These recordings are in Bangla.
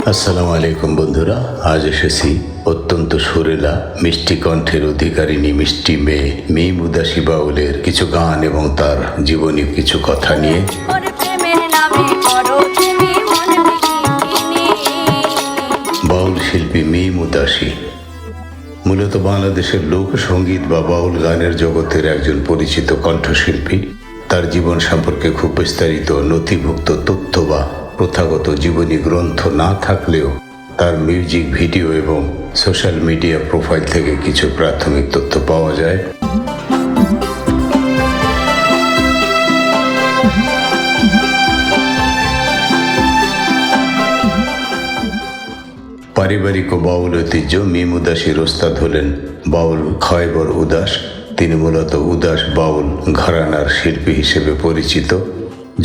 আসসালামু আলাইকুম বন্ধুরা, আজ এসেছি অত্যন্ত সুরেলা মিষ্টি কণ্ঠের অধিকারিণী মিষ্টি মেয়ে মিম উদাসী বাউলের কিছু গান এবং তার জীবনী কিছু কথা নিয়ে। বাউল শিল্পী মিম উদাসী মূলত বাংলাদেশের লোকসঙ্গীত বা বাউল গানের জগতের একজন পরিচিত কণ্ঠশিল্পী। তার জীবন সম্পর্কে খুব বিস্তারিত নথিভুক্ত তথ্য বা প্রথাগত জীবনী গ্রন্থ না থাকলেও তার মিউজিক ভিডিও এবং সোশ্যাল মিডিয়া প্রোফাইল থেকে কিছু প্রাথমিক তথ্য পাওয়া যায়। পারিবারিক ও বাউল ঐতিহ্য। মিম উদাসীর ওস্তাদ হলেন বাউল খয়বর উদাস। তিনি মূলত উদাস বাউল ঘরানার শিল্পী হিসেবে পরিচিত।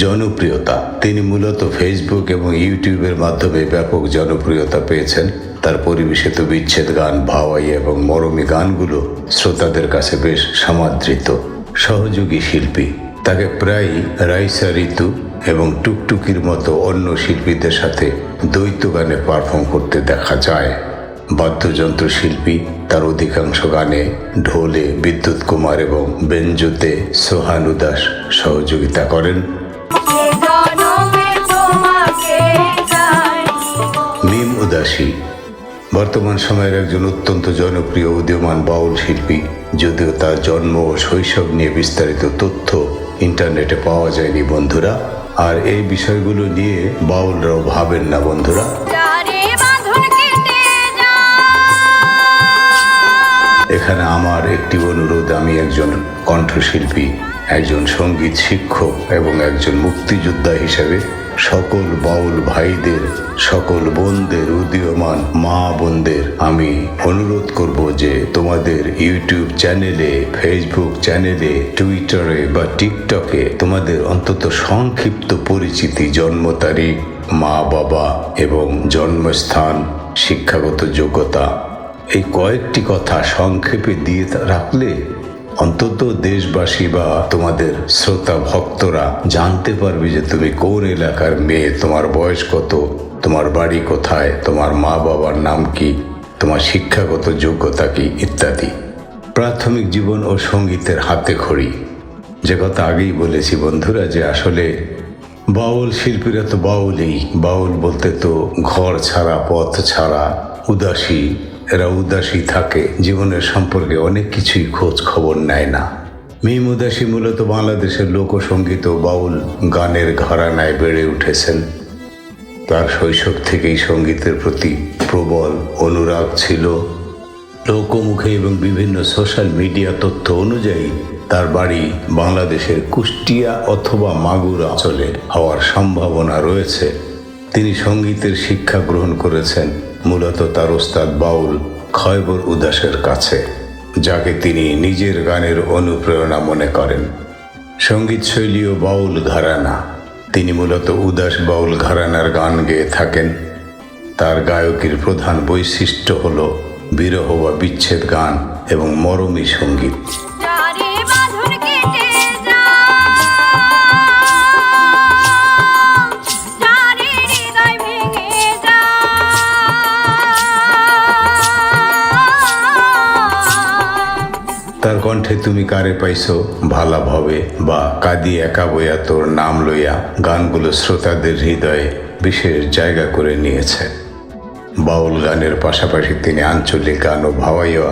জনপ্রিয়তা, তিনি মূলত ফেসবুক এবং ইউটিউবের মাধ্যমে ব্যাপক জনপ্রিয়তা পেয়েছেন। তার পরিবেশিত বিচ্ছেদ গান, ভাওয়াই এবং মরমী গানগুলো শ্রোতাদের কাছে বেশ সমাদৃত। সহযোগী শিল্পী, তাকে প্রায়ই রাইসা ঋতু এবং টুকটুকির মতো অন্য শিল্পীদের সাথে দ্বৈত গানে পারফর্ম করতে দেখা যায়। বাদ্যযন্ত্র শিল্পী, তার অধিকাংশ গানে ঢোলে বিদ্যুৎ কুমার এবং বেঞ্জোতে সোহান উদাস সহযোগিতা করেন। মিম উদাসী বর্তমান সময়ের একজন অত্যন্ত জনপ্রিয় উদীয়মান বাউল শিল্পী, যদিও তার জন্ম ও শৈশব নিয়ে বিস্তারিত তথ্য ইন্টারনেটে পাওয়া যায়নি বন্ধুরা। আর এই বিষয়গুলো নিয়ে বাউলরাও ভাবেন না বন্ধুরা। এখানে আমার একটি অনুরোধ, আমি একজন কণ্ঠশিল্পী, একজন সঙ্গীত শিক্ষক এবং একজন মুক্তিযোদ্ধা হিসেবে সকল বাউল ভাইদের, সকল বোনদের, উদীয়মান মা বোনদের আমি অনুরোধ করব যে তোমাদের ইউটিউব চ্যানেলে, ফেসবুক চ্যানেলে, টুইটারে বা টিকটকে তোমাদের অন্তত সংক্ষিপ্ত পরিচিতি, জন্ম তারিখ, মা বাবা এবং জন্মস্থান, শিক্ষাগত যোগ্যতা, এই কয়েকটি কথা সংক্ষেপে দিয়ে রাখলে অন্তত দেশবাসী বা তোমাদের শ্রোতা ভক্তরা জানতে পারবে যে তুমি কোন এলাকার মেয়ে, তোমার বয়স কত, তোমার বাড়ি কোথায়, তোমার মা বাবার নাম কি, তোমার শিক্ষাগত যোগ্যতা কি ইত্যাদি। প্রাথমিক জীবন ও সঙ্গীতের হাতে খড়ি, যে কথা আগেই বলেছি বন্ধুরা, যে আসলে বাউল শিল্পীরা তো বাউলই। বাউল বলতে তো ঘর ছাড়া, পথ ছাড়া, উদাসী, এরা উদাসী থাকে, জীবনের সম্পর্কে অনেক কিছুই খোঁজ খবর নেয় না। মিম উদাসী মূলত বাংলাদেশের লোকসঙ্গীত ও বাউল গানের ঘরানায় বেড়ে উঠেছেন। তার শৈশব থেকেই সঙ্গীতের প্রতি প্রবল অনুরাগ ছিল। লোকমুখে এবং বিভিন্ন সোশ্যাল মিডিয়া তথ্য অনুযায়ী তার বাড়ি বাংলাদেশের কুষ্টিয়া অথবা মাগুরা অঞ্চলে হওয়ার সম্ভাবনা রয়েছে। তিনি সঙ্গীতের শিক্ষা গ্রহণ করেছেন মূলত তার ওস্তাদ বাউল খয়বর উদাসের কাছে, যাকে তিনি নিজের গানের অনুপ্রেরণা মনে করেন। সঙ্গীত শৈলী ও বাউল ঘরানা, তিনি মূলত উদাস বাউল ঘরানার গান গেয়ে থাকেন। তার গায়কের প্রধান বৈশিষ্ট্য হল বিরহ বা বিচ্ছেদ গান এবং মরমী সঙ্গীত। তার কণ্ঠে তুমি কারে পাইছো ভালা ভবে বা কাঁদি একা বইয়া তোর নাম লইয়া গানগুলো শ্রোতাদের হৃদয়ে বিশেষ জায়গা করে নিয়েছে। বাউল গানের পাশাপাশি তিনি আঞ্চলিক গান ও ভাওয়াইয়া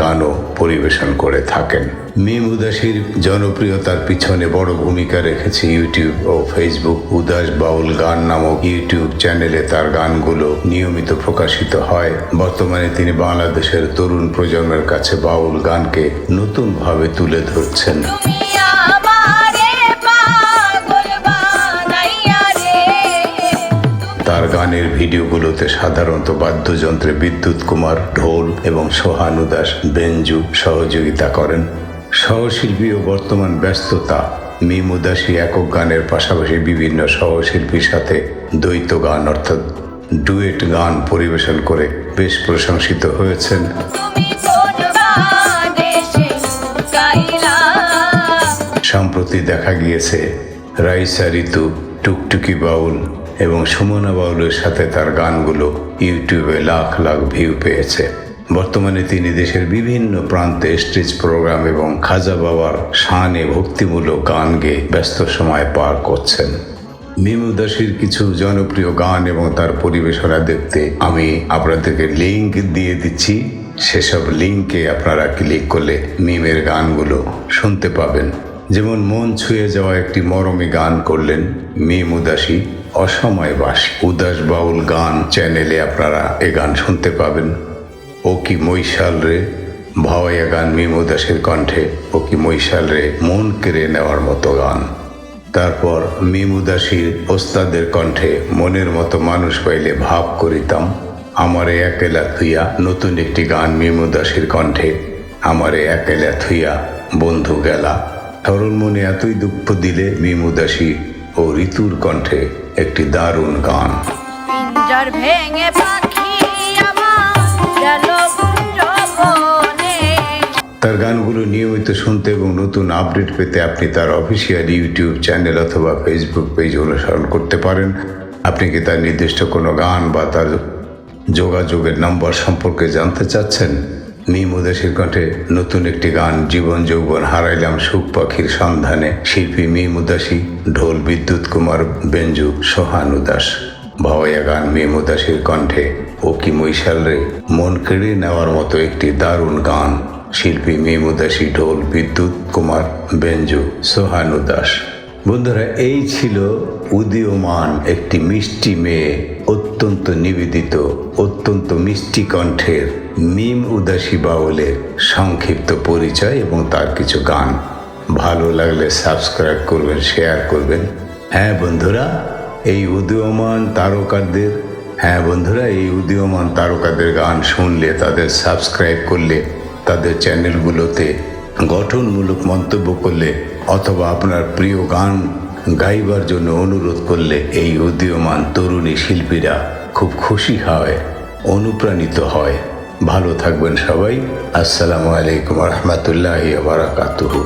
গানও পরিবেশন করে থাকেন। মিম উদাসীর জনপ্রিয়তার পিছনে বড় ভূমিকা রেখেছে ইউটিউব ও ফেসবুক। উদাস বাউল গান নামক ইউটিউব চ্যানেলে তার গানগুলো নিয়মিত প্রকাশিত হয়। বর্তমানে তিনি বাংলাদেশের তরুণ প্রজন্মের কাছে বাউল গানকে নতুনভাবে তুলে ধরছেন। তার গানের ভিডিওগুলোতে সাধারণত বাদ্যযন্ত্রে বিদ্যুৎ কুমার, ঢোল এবং সোহান উদাস বেঞ্জু সহযোগিতা করেন। সহশিল্পী ও বর্তমান ব্যস্ততা, মিম উদাসী একক গানের পাশাপাশি বিভিন্ন সহশিল্পীর সাথে দ্বৈত গান অর্থাৎ ডুয়েট গান পরিবেশন করে বেশ প্রশংসিত হয়েছেন। সম্প্রতি দেখা গিয়েছে রাইসা ঋতু, টুকটুকি বাউল এবং সুমনা বাউলের সাথে তার গানগুলো ইউটিউবে লাখ লাখ ভিউ পেয়েছে। বর্তমানে তিনি দেশের বিভিন্ন প্রান্তে স্টেজ প্রোগ্রাম এবং খাজা বাবার শানে ভক্তিমূলক গান গেয়ে ব্যস্ত সময় পার করছেন। মীম উদাসীর কিছু জনপ্রিয় গান এবং তার পরিবেশনা দেখতে আমি আপনাদেরকে লিঙ্ক দিয়ে দিচ্ছি। সেসব লিঙ্কে আপনারা ক্লিক করলে মিমের গানগুলো শুনতে পাবেন। যেমন মন ছুঁয়ে যাওয়া একটি মরমী গান করলেন মীম উদাসী, অসময়বাসী। উদাস বাউল গান চ্যানেলে আপনারা এ গান শুনতে পাবেন। ও কি মৈশাল রে, ভাওয়াইয়া গান মীম উদাসীর কণ্ঠে। ও কি মৈশাল রে, মন কেড়ে নেওয়ার মতো গান। তারপর মীম উদাসীর ওস্তাদের কণ্ঠে মনের মতো মানুষ পাইলে ভাব করিতাম, আমারে একেলা থুইয়া। নতুন একটি গান মীম উদাসীর কণ্ঠে, আমারে একেলা থুইয়া বন্ধু গেলা। সরল মনে এতই দুঃখ দিলে মীম উদাসী ও ঋতুর কণ্ঠে একটি দারুণ গান। তার গানগুলো নিয়মিত শুনতে এবং নতুন আপডেট পেতে আপনি তার অফিসিয়াল ইউটিউব চ্যানেল অথবা ফেসবুক পেজ অনুসরণ করতে পারেন। আপনি কি তার নির্দিষ্ট কোনো গান বা তার যোগাযোগের নাম্বার সম্পর্কে জানতে চাচ্ছেন? মীম উদাসীর কণ্ঠে নতুন একটি গান, জীবন যৌবন হারাইলাম সুখ পাখির সন্ধানে। শিল্পী মীম উদাসী, ঢোল বিদ্যুৎ কুমার, বেঞ্জু সোহান উদাস। ভাওয়াইয়া গান মীম উদাসীর কণ্ঠে, ও কি মৈশাল রে, মন কেড়ে নেওয়ার মতো একটি দারুণ গান। শিল্পী মীম উদাসী, ঢোল বিদ্যুৎ কুমার, বেঞ্জু সোহান উদাস। বন্ধুরা, এই ছিল উদীয়মান একটি মিষ্টি মেয়ে, অত্যন্ত নিবেদিত, অত্যন্ত মিষ্টি কণ্ঠের মীম উদাসী বাউলের সংক্ষিপ্ত পরিচয় এবং তার কিছু গান। ভালো লাগলে সাবস্ক্রাইব করবেন, শেয়ার করবেন। হ্যাঁ বন্ধুরা, এই উদীয়মান তারকাদের গান শুনলে, তাদের সাবস্ক্রাইব করলে, তাদের চ্যানেলগুলোতে গঠনমূলক মন্তব্য করলে অথবা আপনার প্রিয় গান গাইবার জন্য অনুরোধ করলে এই উদীয়মান তরুণী শিল্পীরা খুব খুশি হয়, অনুপ্রাণিত হয়। ভালো থাকবেন সবাই। আসসালামু আলাইকুম রহমতুল্লাহি ওয়া বারাকাতুহু।